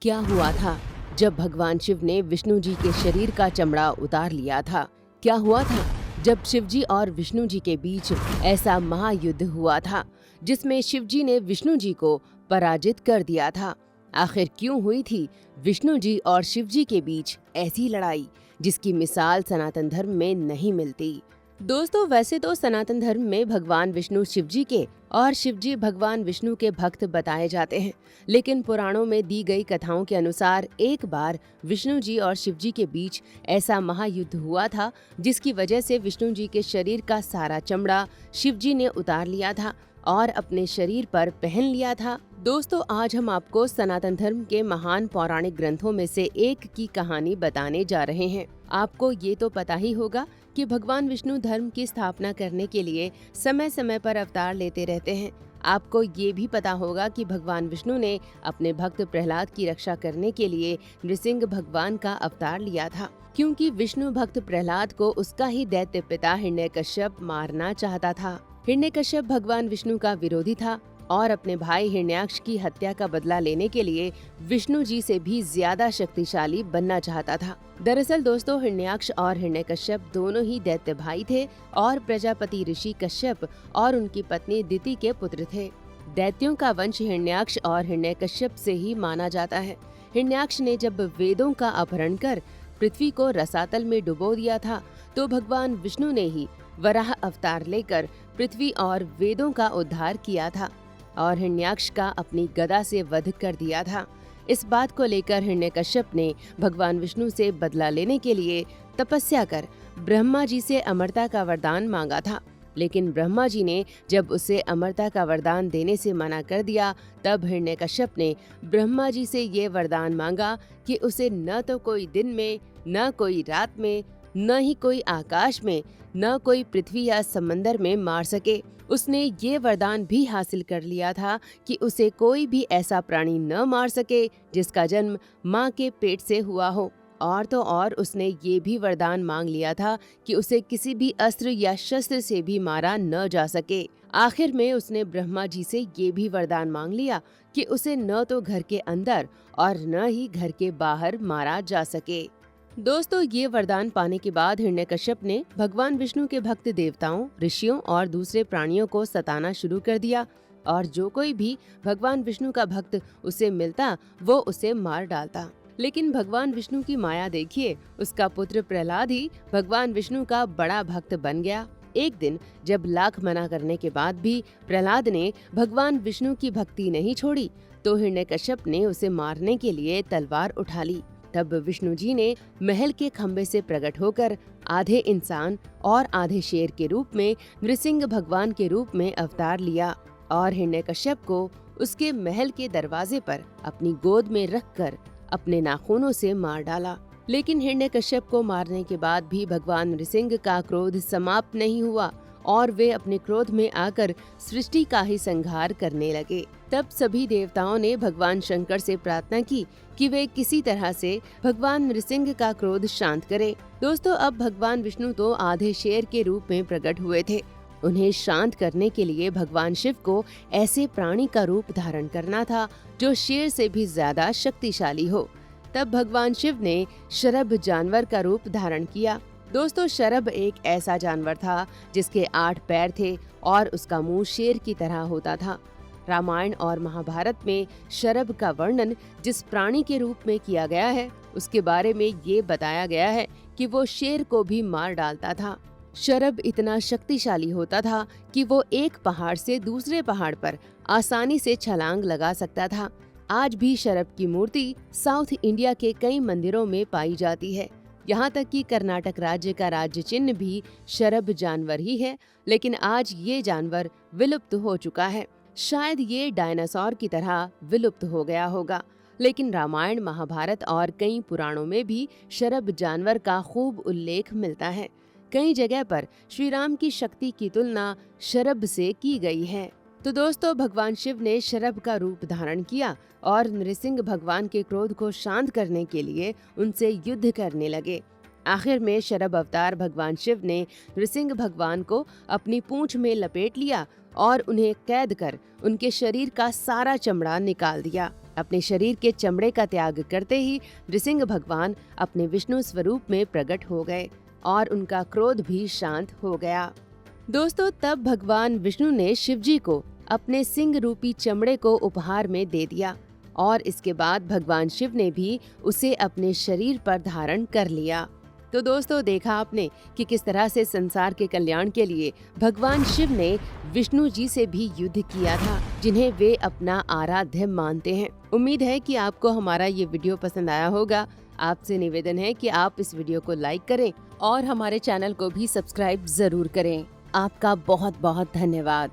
क्या हुआ था जब भगवान शिव ने विष्णु जी के शरीर का चमड़ा उतार लिया था? क्या हुआ था जब शिव जी और विष्णु जी के बीच ऐसा महायुद्ध हुआ था जिसमें शिव जी ने विष्णु जी को पराजित कर दिया था? आखिर क्यों हुई थी विष्णु जी और शिव जी के बीच ऐसी लड़ाई जिसकी मिसाल सनातन धर्म में नहीं मिलती? दोस्तों, वैसे तो सनातन धर्म में भगवान विष्णु शिव जी के और शिव जी भगवान विष्णु के भक्त बताए जाते हैं, लेकिन पुराणों में दी गई कथाओं के अनुसार एक बार विष्णु जी और शिव जी के बीच ऐसा महायुद्ध हुआ था जिसकी वजह से विष्णु जी के शरीर का सारा चमड़ा शिव जी ने उतार लिया था और अपने शरीर पर पहन लिया था। दोस्तों, आज हम आपको सनातन धर्म के महान पौराणिक ग्रंथों में से एक की कहानी बताने जा रहे हैं। आपको ये तो पता ही होगा कि भगवान विष्णु धर्म की स्थापना करने के लिए समय समय पर अवतार लेते रहते हैं। आपको ये भी पता होगा कि भगवान विष्णु ने अपने भक्त प्रहलाद की रक्षा करने के लिए नृसिंह भगवान का अवतार लिया था, क्योंकि विष्णु भक्त प्रहलाद को उसका ही दैत्य पिता हिरण्यकश्यप मारना चाहता था। हिरण्यकश्यप भगवान विष्णु का विरोधी था और अपने भाई हिरण्याक्ष की हत्या का बदला लेने के लिए विष्णु जी से भी ज्यादा शक्तिशाली बनना चाहता था। दरअसल दोस्तों, हिरण्याक्ष और हिरण्यकश्यप दोनों ही दैत्य भाई थे और प्रजापति ऋषि कश्यप और उनकी पत्नी दिति के पुत्र थे। दैत्यों का वंश हिरण्याक्ष और हिरण्यकश्यप से ही माना जाता है। हिरण्याक्ष ने जब वेदों का अपहरण कर पृथ्वी को रसातल में डुबो दिया था, तो भगवान विष्णु ने ही वराह अवतार लेकर पृथ्वी और वेदों का उद्धार किया था और हिरण्याक्ष का अपनी गदा से वध कर दिया था। इस बात को लेकर हिरण्यकश्यप ने भगवान विष्णु से बदला लेने के लिए तपस्या कर ब्रह्मा जी से अमरता का वरदान मांगा था, लेकिन ब्रह्मा जी ने जब उसे अमरता का वरदान देने से मना कर दिया, तब हिरण्यकश्यप ने ब्रह्मा जी से ये वरदान मांगा कि उसे न तो कोई दिन में, न कोई रात में, न ही कोई आकाश में, न कोई पृथ्वी या समंदर में मार सके। उसने ये वरदान भी हासिल कर लिया था कि उसे कोई भी ऐसा प्राणी न मार सके जिसका जन्म माँ के पेट से हुआ हो। और तो और उसने ये भी वरदान मांग लिया था कि उसे किसी भी अस्त्र या शस्त्र से भी मारा न जा सके। आखिर में उसने ब्रह्मा जी से ये भी वरदान मांग लिया कि उसे न तो घर के अंदर और न ही घर के बाहर मारा जा सके। दोस्तों, ये वरदान पाने के बाद हिरण्यकश्यप ने भगवान विष्णु के भक्त देवताओं, ऋषियों और दूसरे प्राणियों को सताना शुरू कर दिया और जो कोई भी भगवान विष्णु का भक्त उसे मिलता वो उसे मार डालता। लेकिन भगवान विष्णु की माया देखिए, उसका पुत्र प्रहलाद ही भगवान विष्णु का बड़ा भक्त बन गया। एक दिन जब लाख मना करने के बाद भी प्रहलाद ने भगवान विष्णु की भक्ति नहीं छोड़ी, तो हिरण्यकश्यप ने उसे मारने के लिए तलवार उठा ली। तब विष्णु जी ने महल के खंभे से प्रकट होकर आधे इंसान और आधे शेर के रूप में नृसिंह भगवान के रूप में अवतार लिया और हिरण्यकश्यप को उसके महल के दरवाजे पर अपनी गोद में रखकर अपने नाखूनों से मार डाला। लेकिन हिरण्यकश्यप को मारने के बाद भी भगवान नृसिंह का क्रोध समाप्त नहीं हुआ और वे अपने क्रोध में आकर सृष्टि का ही संहार करने लगे। तब सभी देवताओं ने भगवान शंकर से प्रार्थना की कि वे किसी तरह से भगवान नृसिंह का क्रोध शांत करें। दोस्तों, अब भगवान विष्णु तो आधे शेर के रूप में प्रकट हुए थे। उन्हें शांत करने के लिए भगवान शिव को ऐसे प्राणी का रूप धारण करना था जो शेर से भी ज्यादा शक्तिशाली हो। तब भगवान शिव ने शरभ जानवर का रूप धारण किया। दोस्तों, शरभ एक ऐसा जानवर था जिसके 8 पैर थे और उसका मुंह शेर की तरह होता था। रामायण और महाभारत में शरभ का वर्णन जिस प्राणी के रूप में किया गया है, उसके बारे में ये बताया गया है कि वो शेर को भी मार डालता था। शरभ इतना शक्तिशाली होता था कि वो एक पहाड़ से दूसरे पहाड़ पर आसानी से छलांग लगा सकता था। आज भी शरभ की मूर्ति साउथ इंडिया के कई मंदिरों में पाई जाती है। यहाँ तक कि कर्नाटक राज्य का राज्य चिन्ह भी शरभ जानवर ही है, लेकिन आज ये जानवर विलुप्त हो चुका है। शायद ये डायनासोर की तरह विलुप्त हो गया होगा, लेकिन रामायण, महाभारत और कई पुराणों में भी शरभ जानवर का खूब उल्लेख मिलता है। कई जगह पर श्री राम की शक्ति की तुलना शरभ से की गई है। तो दोस्तों, भगवान शिव ने शरभ का रूप धारण किया और नृसिंह भगवान के क्रोध को शांत करने के लिए उनसे युद्ध करने लगे। आखिर में शरभ अवतार भगवान शिव ने नृसिंह भगवान को अपनी पूंछ में लपेट लिया और उन्हें कैद कर उनके शरीर का सारा चमड़ा निकाल दिया। अपने शरीर के चमड़े का त्याग करते ही नृसिंह भगवान अपने विष्णु स्वरूप में प्रकट हो गए और उनका क्रोध भी शांत हो गया। दोस्तों, तब भगवान विष्णु ने शिवजी को अपने सिंह रूपी चमड़े को उपहार में दे दिया और इसके बाद भगवान शिव ने भी उसे अपने शरीर पर धारण कर लिया। तो दोस्तों, देखा आपने कि किस तरह से संसार के कल्याण के लिए भगवान शिव ने विष्णु जी से भी युद्ध किया था, जिन्हें वे अपना आराध्य मानते हैं। उम्मीद है कि आपको हमारा ये वीडियो पसंद आया होगा। आपसे निवेदन है कि आप इस वीडियो को लाइक करें और हमारे चैनल को भी सब्सक्राइब जरूर करें। आपका बहुत बहुत धन्यवाद।